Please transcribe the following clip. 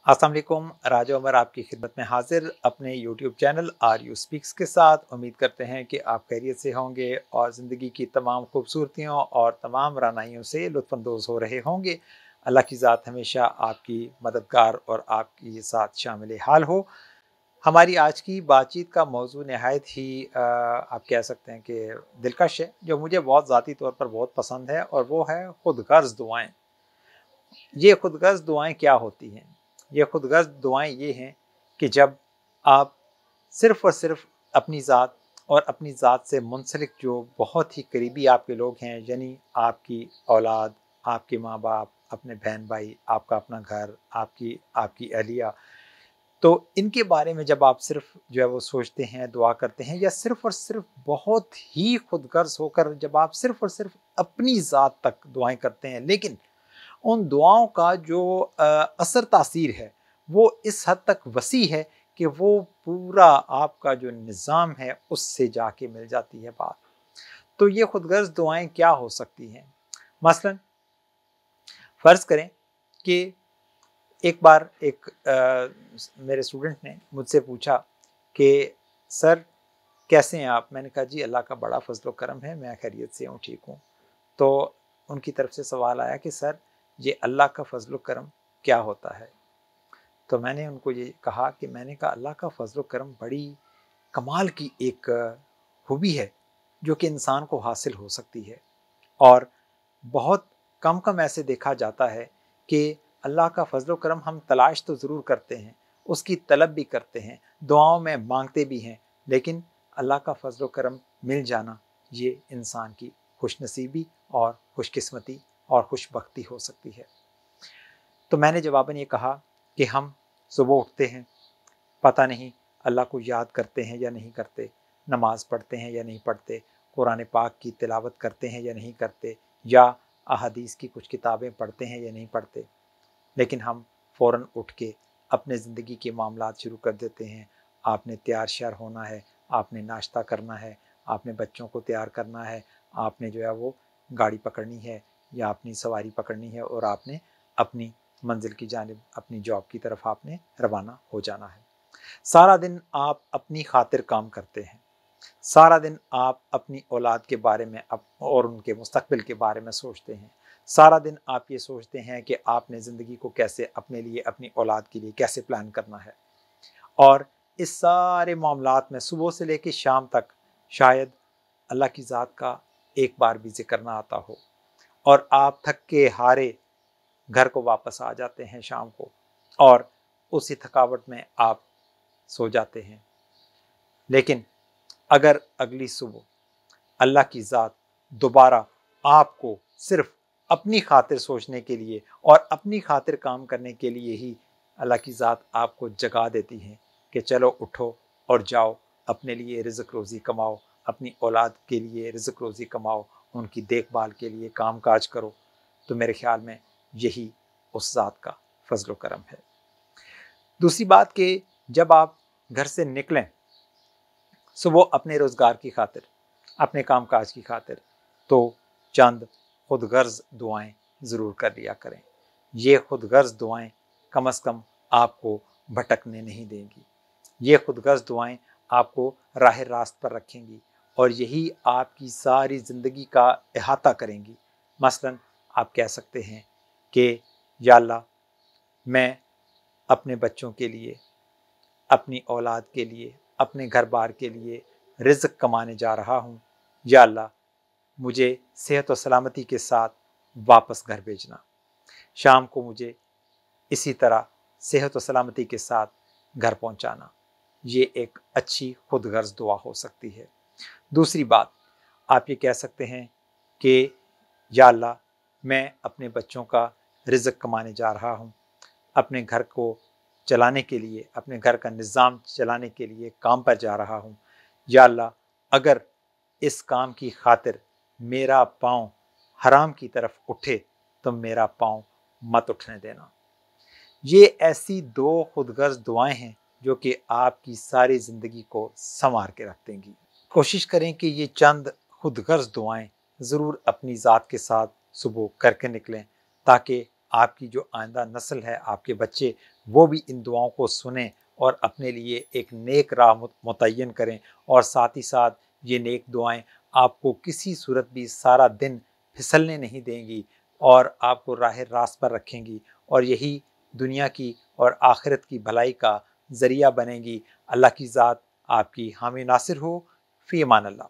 अस्सलाम वालेकुम। राजा उमर आपकी खिदमत में हाजिर अपने YouTube channel are you speaks के साथ। उम्मीद करते हैं कि आप खैरियत से होंगे और ज़िंदगी की तमाम खूबसूरतियों और तमाम रानाइयों से लुत्फ़अंदोज़ हो रहे होंगे। अल्लाह की ज़ात हमेशा आपकी मददगार और आपकी साथ शामिल हाल हो। हमारी आज की बातचीत का मौजू नहायत ही आप कह सकते हैं कि दिलकश है, जो मुझे बहुत ज़ाती तौर पर बहुत पसंद है, और वो है खुदगर्ज़ दुआएँ। ये खुदगर्ज़ दुआएँ क्या होती हैं? ये खुदगर्ज़ दुआएँ ये हैं कि जब आप सिर्फ़ और सिर्फ़ अपनी ज़ात और अपनी ज़ात से मुंसलिक जो बहुत ही करीबी आपके लोग हैं, यानी आपकी औलाद, आपके माँ-बाप, अपने बहन-भाई, आपका अपना घर, आपकी आपकी अहलिया, तो इनके बारे में जब आप सिर्फ़ जो है वो सोचते हैं, दुआ करते हैं, या सिर्फ़ और सिर्फ़ बहुत ही खुदगर्ज़ होकर जब आप सिर्फ़ और सिर्फ़ अपनी ज़ात तक दुआएँ करते हैं, लेकिन उन दुआओं का जो असर तासीर है वो इस हद तक वसी है कि वो पूरा आपका जो निज़ाम है उससे जाके मिल जाती है बात। तो ये खुदगर्ज़ दुआएँ क्या हो सकती हैं? मसलन फ़र्ज़ करें कि एक बार मेरे स्टूडेंट ने मुझसे पूछा कि सर कैसे हैं आप? मैंने कहा जी अल्लाह का बड़ा फ़ज़्ल व करम है, मैं खैरियत से हूँ, ठीक हूँ। तो उनकी तरफ से सवाल आया कि सर ये अल्लाह का फ़ज़्ल व करम क्या होता है? तो मैंने उनको ये कहा कि मैंने कहा अल्लाह का फ़ज़्ल व करम बड़ी कमाल की एक खूबी है जो कि इंसान को हासिल हो सकती है, और बहुत कम कम ऐसे देखा जाता है कि अल्लाह का फ़ज़्ल व करम हम तलाश तो ज़रूर करते हैं, उसकी तलब भी करते हैं, दुआओं में मांगते भी हैं, लेकिन अल्लाह का फ़ज़्ल व करम मिल जाना ये इंसान की खुशनसीबी और खुशकिस्मती और खुशबख्ती हो सकती है। तो मैंने जवाबन ये कहा कि हम सुबह उठते हैं, पता नहीं अल्लाह को याद करते हैं या नहीं करते, नमाज़ पढ़ते हैं या नहीं पढ़ते, कुरान पाक की तिलावत करते हैं या नहीं करते, या अहादीस की कुछ किताबें पढ़ते हैं या नहीं पढ़ते, लेकिन हम फ़ौरन उठ के अपने ज़िंदगी के मामलात शुरू कर देते हैं। आपने तैयार श्यार होना है, आपने नाश्ता करना है, आपने बच्चों को तैयार करना है, आपने जो है वो गाड़ी पकड़नी है या अपनी सवारी पकड़नी है, और आपने अपनी मंजिल की जानिब, अपनी जॉब की तरफ आपने रवाना हो जाना है। सारा दिन आप अपनी खातिर काम करते हैं, सारा दिन आप अपनी औलाद के बारे में और उनके मुस्तकबिल के बारे में सोचते हैं, सारा दिन आप ये सोचते हैं कि आपने ज़िंदगी को कैसे अपने लिए, अपनी औलाद के लिए कैसे प्लान करना है, और इस सारे मामलात में सुबह से लेकर शाम तक शायद अल्लाह की ज़ात का एक बार भी ज़िक्र ना आता हो, और आप थक के हारे घर को वापस आ जाते हैं शाम को, और उसी थकावट में आप सो जाते हैं। लेकिन अगर अगली सुबह अल्लाह की ज़ात दोबारा आपको सिर्फ अपनी खातिर सोचने के लिए और अपनी खातिर काम करने के लिए ही अल्लाह की ज़ात आपको जगा देती है कि चलो उठो और जाओ, अपने लिए रिज़्क़ रोज़ी कमाओ, अपनी औलाद के लिए रिज़्क़ रोज़ी कमाओ, उनकी देखभाल के लिए काम काज करो, तो मेरे ख्याल में यही उस ज़ात का फ़ज़्ल व करम है। दूसरी बात कि जब आप घर से निकलें सुबह अपने रोज़गार की खातिर, अपने काम काज की खातिर, तो चंद खुदगर्ज़ दुआएं ज़रूर कर लिया करें। ये खुदगर्ज़ दुआएं कम अज़ कम आपको भटकने नहीं देंगी, ये खुदगर्ज़ दुआएं आपको राह रास्त पर रखेंगी, और यही आपकी सारी ज़िंदगी का अहाता करेंगी। मसलन आप कह सकते हैं कि या अल्लाह, मैं अपने बच्चों के लिए, अपनी औलाद के लिए, अपने घर बार के लिए रिज़्क़ कमाने जा रहा हूँ, या अल्लाह मुझे सेहत और सलामती के साथ वापस घर भेजना, शाम को मुझे इसी तरह सेहत और सलामती के साथ घर पहुँचाना। ये एक अच्छी खुदगर्ज़ दुआ हो सकती है। दूसरी बात, आप ये कह सकते हैं कि या अल्लाह, मैं अपने बच्चों का रिज़्क़ कमाने जा रहा हूँ, अपने घर को चलाने के लिए, अपने घर का निज़ाम चलाने के लिए काम पर जा रहा हूँ, या अल्लाह अगर इस काम की खातिर मेरा पाँव हराम की तरफ उठे तो मेरा पाँव मत उठने देना। ये ऐसी दो खुदगर्ज़ दुआएं हैं जो कि आपकी सारी ज़िंदगी को संवार के रख देंगी। कोशिश करें कि ये चंद खुदगर्ज़ दुआएं ज़रूर अपनी ज़ात के साथ सुबह करके निकलें, ताकि आपकी जो आइंदा नस्ल है, आपके बच्चे, وہ بھی ان دعاؤں کو سنیں اور اپنے لیے ایک نیک راہ متعین کریں، اور ساتھ ہی ساتھ یہ نیک دعائیں آپ کو کسی صورت بھی سارا دن پھسلنے نہیں دیں گی اور آپ کو راہ راست پر رکھیں گی، اور یہی دنیا کی اور آخرت کی بھلائی کا ذریعہ بنیں گی۔ اللہ کی ذات آپ کی حامی ناصر ہو۔ فی امان اللہ۔